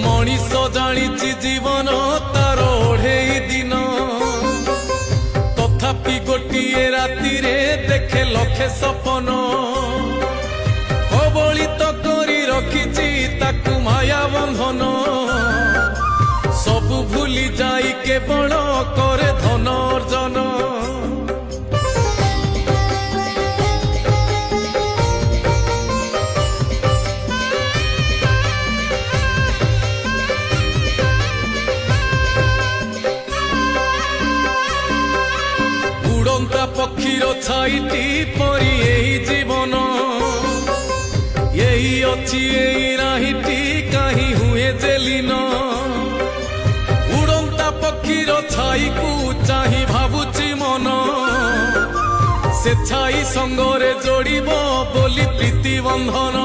मनीष जानी जीवन तार ओढ़े दिन तथापि गोटे राति देखे लखे सपन कबलित करी रखिछि ताकू माया बंधन सब भूली जाई केवल करे धन अर्जन उड़ंता पक्षीर छाईटी परी यही जीवन यही अच्छी यही राहीटी कहीं हुए जेलीन उड़ंता पक्षीर छाई को चाही भावुची मन से छाई संगरे जोड़िब बोली प्रीति बंधन।